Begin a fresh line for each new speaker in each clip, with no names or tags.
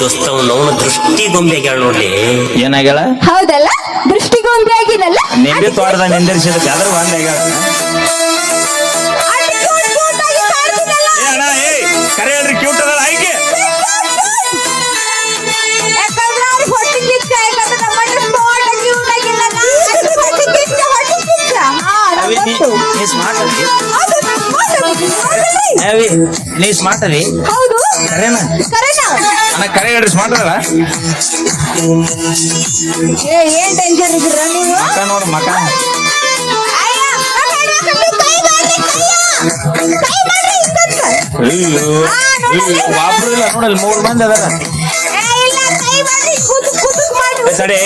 ದೋಸ್ತ ಅವನ ದೃಷ್ಟಿ ಗೊಂಬೆ ಆಗ್ಯಾಳ ನೋಡ್ಲಿ.
ಏನಾಗ್ಯಾಳ?
ಹೌದಲ್ಲ, ದೃಷ್ಟಿಗೊಂಬೆ ಆಗಿನಲ್ಲ.
ನಿಂಬೆ ತೋಟದ ನಿಂದಿರಿಸಿದ ಅದ್ರ ಒಂದ್ ಆಗ್ಯಾಳ. ಕರೆ ಹೇಳ್ರಿ, ಕ್ಯೂಟ್ ಅದಲ್ಲ ಆಯ್ಕೆ. ನೀ ಸ್ಮಾರ್ಟ್ ಅದಿ.
ಹೌದು,
ಕರೆನಾ? ಅಣ್ಣ ಕರೆ ಹೇಳ್ರಿ, ಸ್ಮಾರ್ಟ್ ಅದ.
ಏನ್ ಟೆನ್ಷನ್ ಇದ್ದೀರ ನೀವು?
ಮಕ ನೋಡು ಮಕ. ಒಬ್ರು ಇಲ್ಲ ನೋಡಲ್, 3 ಮಂದಿ ಅದಾರ. ತಡಿ,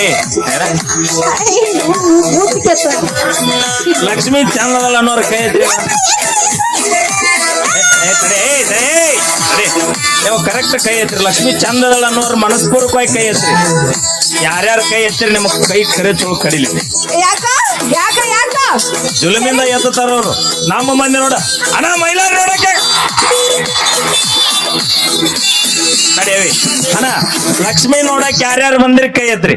ಲಕ್ಷ್ಮಿ ಚಂದದಲ್ಲ ಅನ್ನೋರ ಕೈ ಐತ್ರಿ. ನೀವು ಕರೆಕ್ಟ್ ಕೈ ಐತ್ರಿ. ಲಕ್ಷ್ಮಿ ಚಂದದಳ ಅನ್ನೋರು ಮನಸ್ಪೂರ್ವಕವಾಗಿ ಕೈ ಐತ್ರಿ. ಯಾರ್ಯಾರ ಕೈ ಎತ್ತಿರಿ ನಿಮಗ್ ಕೈ ಕರೆ ಚುಳು ಕಡಿಲಿ. ಜುಲುಮಿಂದ ಎತ್ತಾರ ಅವ್ರು. ನಮ್ಮ ಮಂದಿ ನೋಡ ಅಣ್ಣ ಮೈಲಾರ ನೋಡಕ್ಕೆ ನಡೀವಿ ಅಣ್ಣ. ಲಕ್ಷ್ಮಿ ನೋಡಕ್ ಯಾರ್ಯಾರು ಬಂದಿರಿ ಕೈ ಎತ್ರಿ.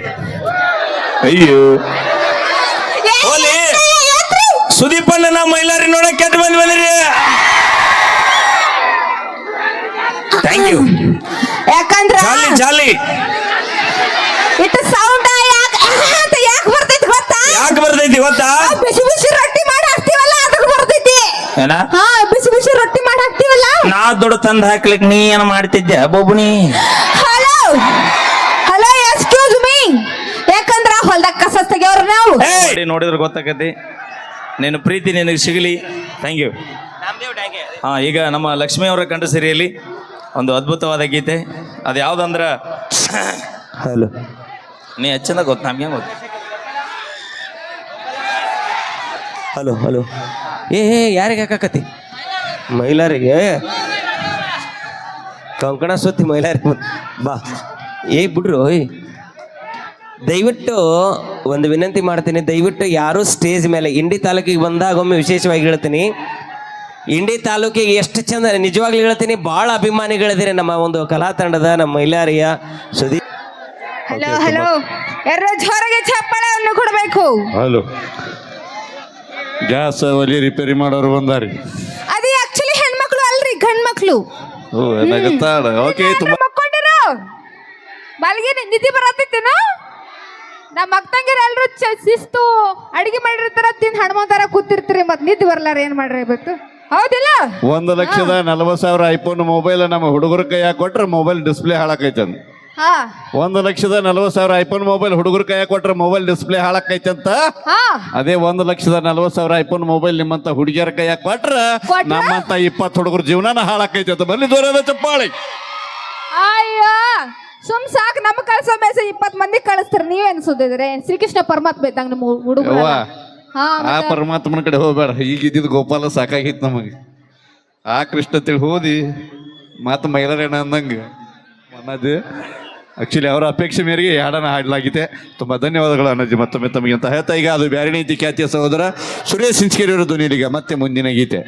ಅಯ್ಯೋ ಹೋಲಿ ಸುದೀಪ್ ಅಣ್ಣ, ನಾ ಮೈಲಾರಿ ನೋಡಕ್ ಕೆಟ್ಟ ಮಂದಿ ಬಂದಿರಿ. Thank you.
ಯಾಕಂದ್ರ
ಜಾಲಿ ಜಾಲಿ
ಇಟ್ಟು ಸೌಂಡ್ ಯಾಕೆ ಬರ್ತೈತಿ ಗೊತ್ತಾ?
ಯಾಕೆ ಬರ್ತೈತಿ ಗೊತ್ತಾ?
ಬಿಸಿ ಬಿಸಿ ರೊಟ್ಟಿ ಮಾಡಿ ಹಾಕ್ತಿವಲ್ಲ, ಅದಕ್ಕೆ ಬರ್ತೈತಿ.
ಏನ?
ಹಾ, ಬಿಸಿ ಬಿಸಿ ರೊಟ್ಟಿ ಮಾಡಿ ಹಾಕ್ತಿವಲ್ಲ.
ನಾ ದೊಡ್ಡ ತಂದ್ ಹಾಕ್ಲಿಕ್ ನೀ ಏನ್ ಮಾಡ್ತಿದ್ದೆ ಬೋಬುಣಿ?
Hello hello, excuse me. ಯಾಕಂದ್ರ ಹೊಲ್ದಾಗ ಕಸ ತೆಗಿಯೋರು ನಾವು.
ನೋಡಿದ್ರೆ ಗೊತ್ತಾಗತಿ. ನಿನ್ನ ಪ್ರೀತಿ ನಿನಗೆ ಸಿಗಲಿ. Thank you. ಹಾ, ಈಗ ನಮ್ಮ ಲಕ್ಷ್ಮಿ ಅವರ ಕಂಠ ಸಿರಿಯಲ್ಲಿ ಒಂದು ಅದ್ಭುತವಾದ ಗೀತೆ. ಅದು ಯಾವ್ದಂದ್ರ ಹಲೋ ನೀ ಹೆಚ್ಚಿಂದ ಗೊತ್ತು, ನಮ್ಗೆ ಗೊತ್ತು.
ಹಲೋ ಹಲೋ,
ಏ ಯಾರಿಗೆ ಹಾಕಕತಿ?
ಮೈಲಾರಿಗೆ ಕಂಕಣ ಸುತ್ತಿ ಮೈಲಾರಿಗೆ ಬಾ. ಬಿಡ್ರು. ದಯವಿಟ್ಟು ಒಂದು ವಿನಂತಿ ಮಾಡ್ತೀನಿ, ದಯವಿಟ್ಟು ಯಾರು ಸ್ಟೇಜ್ ಮೇಲೆ ಇಂಡಿ ತಾಲೂಕಿಗೆ ಬಂದಾಗ ಒಮ್ಮೆ ವಿಶೇಷವಾಗಿ ಹೇಳ್ತೀನಿ, ಇಂಡಿ ತಾಲೂಕಿಗೆ ಎಷ್ಟು ಚಂದ ನಿಜವಾಗ್ಲೂ ಹೇಳ್ತೀನಿ, ಭಾಳ ಅಭಿಮಾನಿಗಳಿದ್ದೀರಿ ನಮ್ಮ ಒಂದು ಕಲಾ ತಂಡದ, ನಮ್ಮ ಮೈಲಾರಿಯ ಸುದೀಪ್.
ಹಲೋ ಹಲೋ, ಯಾರು ಜೋರಾಗಿ ಚಪ್ಪಾಳೆಯನ್ನು ಕೊಡಬೇಕು.
ಹಲೋ, ಗ್ಯಾಸ್ ಒಲಿ ರಿಪೇರಿ ಮಾಡೋರು ಬಂದಾರಿ.
ಅದು ಆಕ್ಚುಲಿ ಹೆಣ್ಮಕ್ಳು ಅಲ್ರಿ, ಗಂಡ್ ಮಕ್ಳು.
ಓ ಏನಾಗತ್ತಾಳ? ಓಕೆ, ತುಂಬಾ
ಮಕ್ಕೊಂಡಿರು. ಬಾಲ್ಗೆ ನಿಧಿ ಬರತ್ತೇನು? ನಮ್ಮ ಅಕ್ಕಂಗಿರ ಎಲ್ರು ಶಿಸ್ತು ಅಡಿಗೆ ಮಾಡಿರ್ತಾರ, ತಿಂದು ಹಣ್ಮಂತಾರ ಕೂತಿರ್ತೀರಿ, ಮತ್ ನಿಧಿ ಬರ್ಲಾರ ಏನ್ ಮಾಡ್ಬೇಕು? ಹೌದಿಲ್ಲ?
1,40,000 ಐಫೋನ್ ಮೊಬೈಲ್ ನಮ್ಮ ಹುಡುಗರ ಕೈಯಾಗ ಕೊಟ್ರೆ ಮೊಬೈಲ್ ಡಿಸ್ಪ್ಲೇ ಹಾಳಾಕೈತಂತ. 1,40,000 ಐಫೋನ್ ಮೊಬೈಲ್ ಹುಡುಗರ ಕೈಯಾಗ ಕೊಟ್ರೆ ಮೊಬೈಲ್ ಡಿಸ್ಪ್ಲೇ ಹಾಳಾಕೈತಂತ. ಅದೇ 1,40,000 ಐಫೋನ್ ಮೊಬೈಲ್ ನಿಮ್ಮಂತ ಹುಡುಗಿಯರ ಕೈಯಾಗ ಕೊಟ್ರೆ ನಮ್ಮಂತ 20 ಹುಡುಗರ ಜೀವನ ಹಾಳಾಕೈತಂತ. ಬನ್ನಿ ಜೋರಾದ ಚಪ್ಪಾಳಿ.
ಅಯ್ಯೋ ಸುಮ್ ಸಾಕ್, ನಮ್ ಕಳ್ಸೋ ಮೆಸೇಜ್ 20 ಮಂದಿ ಕಳಿಸ್ತಾರ, ನೀವೇನ್ ಸುದ್ದಿದ್ರೆ ಶ್ರೀಕೃಷ್ಣ ಪರಮಾತ್ಮ ಇದ್ದಂಗ ನಮ್ಮ ಹುಡುಗ.
ಆ ಪರಮಾತ್ಮನ ಕಡೆ ಹೋಗ್ಬೇಡ, ಈಗ ಇದ್ದಿದ್ದು ಗೋಪಾಲ ಸಾಕಾಗಿತ್ತು ನಮಗೆ. ಆ ಕೃಷ್ಣ ತಿಳಿ ಹೋದಿ ಮಾತು ಮೈಲಾರೇಣ ಅಂದಂಗೆ ಅಣ್ಣಾಜಿ. ಆಕ್ಚುಲಿ ಅವರ ಅಪೇಕ್ಷೆ ಮೇರೆಗೆ ಹಾಡನ್ನ ಹಾಡಲಾಗಿದೆ. ತುಂಬ ಧನ್ಯವಾದಗಳು ಅಣ್ಣಾಜಿ ಮತ್ತೊಮ್ಮೆ ತಮಗೆ ಅಂತ ಹೇಳ್ತಾ, ಈಗ ಅದು ಬ್ಯಾರೆ ನೀತಿ ಖ್ಯಾತಿಯ ಸಹೋದರ ಸುರೇಶ್ ಸಿಂಚಕೇರಿ ಅವರ ಧ್ವನಿಯಲ್ಲಿಗ ಮತ್ತೆ ಮುಂದಿನ ಗೀತೆ.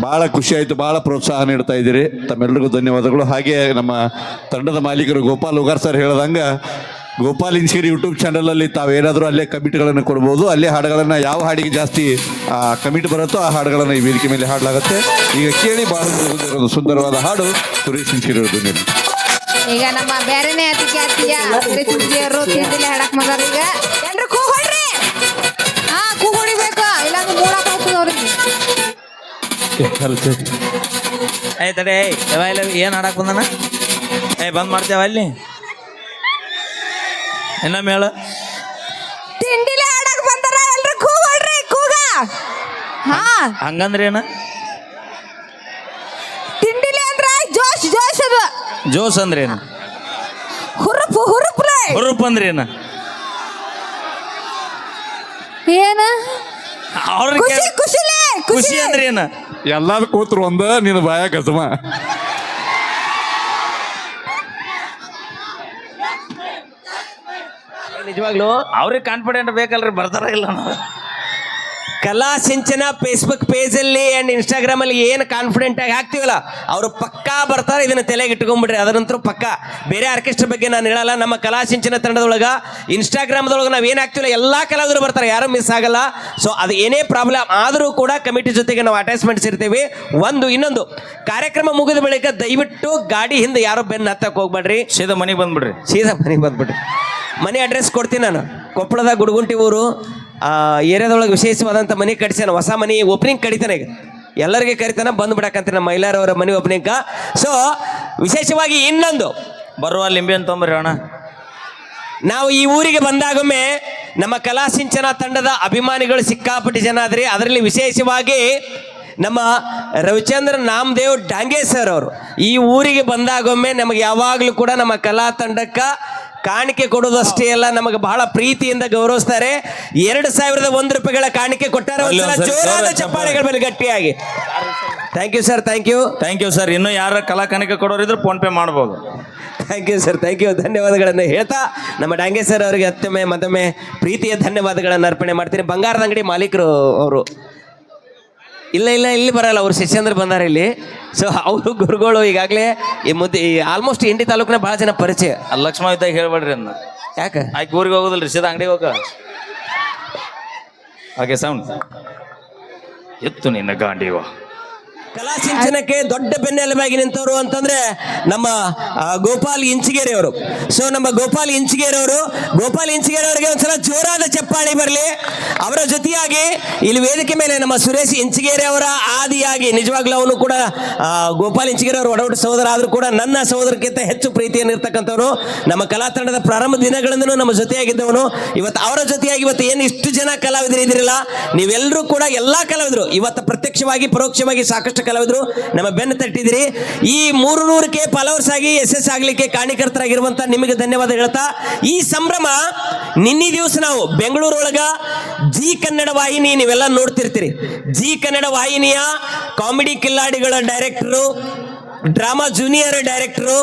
ಭಾಳ ಖುಷಿ ಆಯಿತು, ಭಾಳ ಪ್ರೋತ್ಸಾಹ ನೀಡ್ತಾ ಇದ್ದೀರಿ, ತಮ್ಮೆಲ್ಲರಿಗೂ ಧನ್ಯವಾದಗಳು. ಹಾಗೆ ನಮ್ಮ ತಂಡದ ಮಾಲೀಕರು ಗೋಪಾಲ್ ಉಗಾರ್ ಸರ್ ಹೇಳ್ದಂಗೆ ಗೋಪಾಲ್ ಇನ್ಸ್ಕೇರಿ ಯೂಟ್ಯೂಬ್ ಚಾನಲಲ್ಲಿ ತಾವೇನಾದರೂ ಅಲ್ಲೇ ಕಮಿಟಿಗಳನ್ನು ಕೊಡ್ಬೋದು. ಅಲ್ಲೇ ಹಾಡುಗಳನ್ನು ಯಾವ ಹಾಡಿಗೆ ಜಾಸ್ತಿ ಕಮಿಟಿ ಬರುತ್ತೋ ಆ ಹಾಡುಗಳನ್ನು ಈ ವೇದಿಕೆ ಮೇಲೆ ಹಾಡಲಾಗುತ್ತೆ. ಈಗ ಕೇಳಿ ಭಾಳ ಒಂದು ಸುಂದರವಾದ ಹಾಡು ಸುರೇಶ್ ಸಿಂಚಕೇರಿ ಅವರ ಧ್ವನಿಯಲ್ಲಿ.
ಈಗ ನಮ್ಮ ಬೇರೆನೇ ಅತಿಥಿಯವರು ತಿಂಡಿಲಿ ಹಾಡಕ್ ಮಗಾರ. ಈಗ ಎಲ್ರು ಕೂಗೊಳ್ರಿ. ಹಾ, ಕೂಗೊಡಿಬೇಕು, ಇಲ್ಲಾಂದ್ರೆ ಮೂಡಕ್ ಹೋಗ್ತದ ಅವ್ರಿಗೆ.
ಆಯ್ತಡೆ ಏನ್ ಹಾಡಕ್ ಬಂದನ? ಬಂದ್ ಮಾಡ್ತೇವ ಅಲ್ಲಿ ಇನ್ನೊಮ್ಮೆ ಹೇಳ.
ತಿಂಡಿಲಿ ಹಾಡಕ್ ಬಂದಾರ, ಎಲ್ರು ಕೂಗೊಳ್ರಿ, ಕೂಗ. ಹಾ,
ಹಂಗಂದ್ರೆ ಏನ?
ತಿಂಡಿಲಿ ಅಂದ್ರ ಜೋಶ್ ಜೋಶ್ ಅದು.
ಜೋಶ್ ಅಂದ್ರೆ ಏನು?
ಹುರುಪು ಹುರುಪ್ಲೆ.
ಹುರುಪ್ ಅಂದ್ರೆ ಏನ?
ಏನ? ಖುಷಿ ಖುಷಿಲೇ.
ಖುಷಿ ಅಂದ್ರೆ ಏನ?
ಎಲ್ಲಾರು ಕೂತ್ರು ಒಂದ ನಿನ್ನ ಬಾಯ ಕಸಮ.
ನಿಜವಾಗ್ಲು ಅವ್ರಿಗೆ ಕಾನ್ಫಿಡೆಂಟ್ ಬೇಕಲ್ರಿ, ಬರ್ತಾರ ಇಲ್ಲ ನಾವು.
ಕಲಾ ಸಿಂಚನ ಫೇಸ್ಬುಕ್ ಪೇಜಲ್ಲಿ ಆ್ಯಂಡ್ ಇನ್ಸ್ಟಾಗ್ರಾಮಲ್ಲಿ ಏನು ಕಾನ್ಫಿಡೆಂಟ್ ಆಗಿ ಹಾಕ್ತೀವಲ್ಲ ಅವರು ಪಕ್ಕಾ ಬರ್ತಾರೆ. ಇದನ್ನು ತಲೆಗೆ ಇಟ್ಕೊಂಡ್ಬಿಡ್ರಿ, ಅದರಂತರೂ ಪಕ್ಕಾ. ಬೇರೆ ಆರ್ಕೆಸ್ಟ್ರಾ ಬಗ್ಗೆ ನಾನು ಹೇಳಲ್ಲ. ನಮ್ಮ ಕಲಾ ಸಿಂಚನ ತಂಡದೊಳಗೆ ಇನ್ಸ್ಟಾಗ್ರಾಮ್ದೊಳಗೆ ನಾವು ಏನು ಹಾಕ್ತೀವಲ್ಲ ಎಲ್ಲ ಕಲಾವಿದರು ಬರ್ತಾರೆ, ಯಾರೂ ಮಿಸ್ ಆಗಲ್ಲ. ಸೊ ಅದು ಏನೇ ಪ್ರಾಬ್ಲಮ್ ಆದರೂ ಕೂಡ ಕಮಿಟಿ ಜೊತೆಗೆ ನಾವು ಅಟ್ಯಾಚ್ಮೆಂಟ್ಸ್ ಇರ್ತೀವಿ. ಇನ್ನೊಂದು ಕಾರ್ಯಕ್ರಮ ಮುಗಿದ ಬಳಿಕ ದಯವಿಟ್ಟು ಗಾಡಿ ಹಿಂದೆ ಯಾರೋ ಬೆನ್ನು ಹತ್ತಕ್ಕೆ ಹೋಗ್ಬೇಡ್ರಿ,
ಸೀದಾ ಮನೆಗೆ ಬಂದ್ಬಿಡ್ರಿ.
ಸೀದಾ ಮನೆಗೆ ಬಂದ್ಬಿಡ್ರಿ. ಮನೆ ಅಡ್ರೆಸ್ ಕೊಡ್ತೀನಿ ನಾನು. ಕೊಪ್ಪಳದ ಗುಡುಗುಂಟಿ ಊರು ಏರಿಯಾದೊಳಗೆ ವಿಶೇಷವಾದಂಥ ಮನೆ ಕಟ್ಸ್ಯಾನ. ಹೊಸ ಮನೆ ಓಪನಿಂಗ್ ಕಡಿತಾನೆ, ಈಗ ಎಲ್ಲರಿಗೆ ಕರಿತಾನೆ, ಬಂದ್ಬಿಡಕಂತ ನಮ್ಮ ಮೈಲಾರವರ ಮನೆ ಓಪನಿಂಗ್. ಸೊ ವಿಶೇಷವಾಗಿ ಇನ್ನೊಂದು
ಬರುವ ಲಿಂಬೆ ಅಂತ ತೊಂಬರ್ರಿ ಅಣ್ಣ.
ನಾವು ಈ ಊರಿಗೆ ಬಂದಾಗೊಮ್ಮೆ ನಮ್ಮ ಕಲಾ ಸಿಂಚನ ತಂಡದ ಅಭಿಮಾನಿಗಳು ಸಿಕ್ಕಾಪಟ್ಟಿ ಜನ ಆದ್ರಿ. ಅದರಲ್ಲಿ ವಿಶೇಷವಾಗಿ ನಮ್ಮ ರವಿಚಂದ್ರ ನಾಮದೇವ್ ಡಾಂಗೆ ಸರ್ ಅವರು ಈ ಊರಿಗೆ ಬಂದಾಗೊಮ್ಮೆ ನಮಗೆ ಯಾವಾಗಲೂ ಕೂಡ ನಮ್ಮ ಕಲಾ ತಂಡಕ್ಕೆ ಕಾಣಿಕೆ ಕೊಡೋದಷ್ಟೇ ಅಲ್ಲ, ನಮಗೆ ಬಹಳ ಪ್ರೀತಿಯಿಂದ ಗೌರವಿಸ್ತಾರೆ. 2,001 ರೂಪಾಯಿಗಳ ಕಾಣಿಕೆ ಕೊಟ್ಟಾರೆ. ಜೋರಾದ ಚಪ್ಪಾಳೆಗಳ ಮೇಲೆ ಗಟ್ಟಿಯಾಗಿ thank you sir. Thank you,
thank you sir. ಇನ್ನೂ ಯಾರ ಕಲಾ ಕಾಣಿಕೆ ಕೊಡೋರಿದ್ರೆ ಫೋನ್ ಪೇ ಮಾಡ್ಬೋದು.
Thank you sir, thank you, ಧನ್ಯವಾದಗಳನ್ನು ಹೇಳ್ತಾ ನಮ್ಮ ಡಾಂಗೆ ಸರ್ ಅವರಿಗೆ ಮತ್ತೊಮ್ಮೆ ಪ್ರೀತಿಯ ಧನ್ಯವಾದಗಳನ್ನು ಅರ್ಪಣೆ ಮಾಡ್ತೀನಿ. ಬಂಗಾರದ ಅಂಗಡಿ ಮಾಲೀಕರು ಅವರು ಇಲ್ಲ ಇಲ್ಲಿ ಬರಲ್ಲ, ಅವ್ರು ಶಿಷ್ಯಂದ್ರೆ ಬಂದಾರ ಇಲ್ಲಿ. ಸೊ ಅವರು ಗುರುಗಳು ಈಗಾಗಲೇ ಆಲ್ಮೋಸ್ಟ್ ಇಂಡಿ ತಾಲೂಕಿನ ಭಾಳ ಜನ ಪರಿಚಯ.
ಅಲ್ಲಿ ಲಕ್ಷ್ಮ ಇದ್ದಾಗ ಹೇಳ್ಬೇಡ್ರಿ ಅನ್ನ.
ಯಾಕೆ
ಆಯ್ಕೆ ಊರಿಗೆ ಹೋಗೋದಿಲ್ರಿ, ಸೀದಾ ಅಂಗಡಿಗೆ ಹೋಗ. ಹಾಗೆ ಸೌಂಡ್ ಎತ್ತು ನಿನ್ನ ಗಾಂಡಿವ.
ಕಲಾ ಸಿಂಚನಕ್ಕೆ ದೊಡ್ಡ ಬೆನ್ನೆಲುಬಾಗಿ ನಿಂತವರು ಅಂತಂದ್ರೆ ನಮ್ಮ ಗೋಪಾಲ್ ಇಂಚಿಗೇರಿ ಅವರು. ಸೊ ನಮ್ಮ ಗೋಪಾಲ್ ಇಂಚಿಗೇರಿ ಅವರಿಗೆ ಒಂದ್ಸಲ ಜೋರಾದ ಚಪ್ಪಾಳಿ ಬರಲಿ. ಅವರ ಜೊತೆಯಾಗಿ ಇಲ್ಲಿ ವೇದಿಕೆ ಮೇಲೆ ನಮ್ಮ ಸುರೇಶ್ ಇಂಚಿಗೇರಿ ಅವರ ಆದಿಯಾಗಿ, ನಿಜವಾಗ್ಲೂ ಅವನು ಕೂಡ ಗೋಪಾಲ್ ಇಂಚಿಗೇರಿ ಅವರು ಒಡಹುಟ್ಟ ಸಹೋದರ ಆದರೂ ಕೂಡ ನನ್ನ ಸಹೋದರಕ್ಕಿಂತ ಹೆಚ್ಚು ಪ್ರೀತಿಯನ್ನು ಇರ್ತಕ್ಕಂಥವನು. ನಮ್ಮ ಕಲಾ ತಂಡದ ಪ್ರಾರಂಭ ದಿನಗಳಿಂದನೂ ನಮ್ಮ ಜೊತೆಯಾಗಿದ್ದವನು. ಇವತ್ತು ಅವರ ಜೊತೆಯಾಗಿ ಇವತ್ತು ಏನು ಇಷ್ಟು ಜನ ಕಲಾವಿದರು ಇದಿರಲ್ಲ, ನೀವೆಲ್ಲರೂ ಕೂಡ ಎಲ್ಲ ಕಲಾವಿದರು ಇವತ್ತು ಪ್ರತ್ಯಕ್ಷವಾಗಿ ಪರೋಕ್ಷವಾಗಿ ಸಾಕಷ್ಟು ಕಲಾವಿದರು ನಮ್ಮ ಬೆನ್ನು ತಟ್ಟಿದಿರಿ. ಈ 300ಕ್ಕೆ ಫಾಲೋವರ್ಸ್ ಆಗಿ SS ಆಗ್ಲಿಕ್ಕೆ ಕಾರಣೀಕರ್ತರಾಗಿರುವಂತ ನಿಮಗೆ ಧನ್ಯವಾದ ಹೇಳ್ತಾ, ಈ ಸಂಭ್ರಮ ನಿನ್ನೆ ದಿವಸ ನಾವು ಬೆಂಗಳೂರೊಳಗ ಜಿ ಕನ್ನಡ ವಾಹಿನಿ ನೀವೆಲ್ಲ ನೋಡ್ತಿರ್ತೀರಿ. ಜಿ ಕನ್ನಡ ವಾಹಿನಿಯ ಕಾಮಿಡಿ ಕಿಲ್ಲಾಡಿಗಳ director, drama junior director,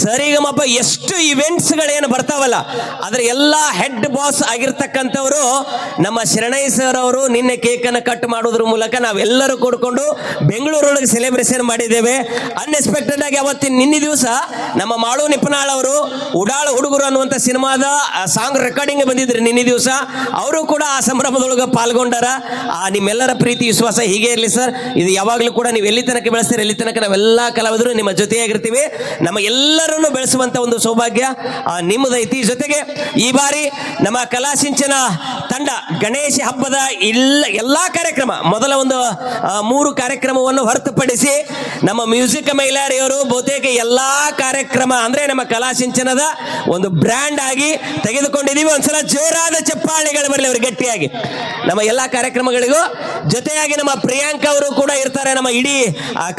Saregamapa ಎಷ್ಟು ಇವೆಂಟ್ಸ್ಗಳೇನು ಬರ್ತಾವಲ್ಲ ಅದರ ಎಲ್ಲ ಹೆಡ್ ಬಾಸ್ ಆಗಿರ್ತಕ್ಕಂಥವರು ನಮ್ಮ ಶರಣಯ್ಯ ಸರ್ ಅವರು. ನಿನ್ನೆ ಕೇಕನ್ನು ಕಟ್ ಮಾಡೋದ್ರ ಮೂಲಕ ನಾವೆಲ್ಲರೂ ಕೂಡ್ಕೊಂಡು ಬೆಂಗಳೂರೊಳಗೆ ಸೆಲೆಬ್ರೇಷನ್ ಮಾಡಿದ್ದೇವೆ. ಅನ್ಎಕ್ಸ್ಪೆಕ್ಟೆಡ್ ಆಗಿ ಅವತ್ತಿನ ನಿನ್ನೆ ದಿವಸ ನಮ್ಮ ಮಾಳು ನಿಪನಾಳ್ ಅವರು ಉಡಾಳ ಹುಡುಗರು ಅನ್ನುವಂಥ ಸಿನಿಮಾದ ಸಾಂಗ್ ರೆಕಾರ್ಡಿಂಗ್ ಬಂದಿದ್ರು ನಿನ್ನೆ ದಿವಸ. ಅವರು ಕೂಡ ಆ ಸಂಭ್ರಮದೊಳಗೆ ಪಾಲ್ಗೊಂಡಾರ. ನಿಮ್ಮೆಲ್ಲರ ಪ್ರೀತಿ ವಿಶ್ವಾಸ ಹೀಗೆ ಇರಲಿ ಸರ್. ಇದು ಯಾವಾಗಲೂ ಕೂಡ ನೀವು ಎಲ್ಲಿ ತನಕ ಬೆಳೆಸ್ತೀರಿ ಎಲ್ಲಿ ತನಕ ನಾವೆಲ್ಲ ಕಲಾವಿದರು ನಿಮ್ಮ ಜೊತೆಯಾಗಿರ್ತೀವಿ. ನಮ್ಮ ಎಲ್ಲರನ್ನು ಬೆಳೆಸುವಂತ ಒಂದು ಸೌಭಾಗ್ಯ ನಿಮ್ಮದೈತಿ. ಜೊತೆಗೆ ಈ ಬಾರಿ ನಮ್ಮ ಕಲಾ ಸಿಂಚನ ತಂಡ ಗಣೇಶ ಹಬ್ಬದ ಎಲ್ಲ ಕಾರ್ಯಕ್ರಮ, ಮೊದಲ ಒಂದು 3 ಕಾರ್ಯಕ್ರಮವನ್ನು ಹೊರತುಪಡಿಸಿ ನಮ್ಮ ಮ್ಯೂಸಿಕ್ ಮೈಲಾರಿಯವರು ಬಹುತೇಕ ಎಲ್ಲಾ ಕಾರ್ಯಕ್ರಮ ಅಂದ್ರೆ ನಮ್ಮ ಕಲಾ ಸಿಂಚನದ ಒಂದು ಬ್ರ್ಯಾಂಡ್ ಆಗಿ ತೆಗೆದುಕೊಂಡಿದ್ದೀವಿ. ಒಂದ್ಸಲ ಜೋರಾದ ಚಪ್ಪಾಳೆಗಳು ಬರಲಿ ಅವರು ಗಟ್ಟಿಯಾಗಿ. ನಮ್ಮ ಎಲ್ಲಾ ಕಾರ್ಯಕ್ರಮಗಳಿಗೂ ಜೊತೆಯಾಗಿ ನಮ್ಮ ಪ್ರಿಯಾಂಕಾ ಅವರು ಕೂಡ ಇರ್ತಾರೆ ನಮ್ಮ ಇಡೀ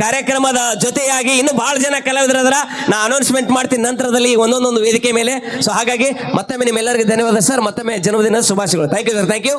ಕಾರ್ಯಕ್ರಮದ ಜೊತೆಯಾಗಿ. ಇನ್ನು ಬಹಳ ಜನ ಕಲಾವಿದರ ನಾ ಅನೌನ್ಸ್ಮೆಂಟ್ ಮಾಡ್ತೀನಿ ನಂತರದಲ್ಲಿ ಒಂದೊಂದೊಂದು ವೇದಿಕೆ ಮೇಲೆ. ಸೊ ಹಾಗಾಗಿ ಮತ್ತೊಮ್ಮೆ ನಿಮ್ಮೆಲ್ಲರಿಗೂ ಧನ್ಯವಾದ ಸರ್. ಮತ್ತೊಮ್ಮೆ ಜನ್ಮದಿನ ಶುಭಾಶಯಗಳು. Thank you sir, thank you.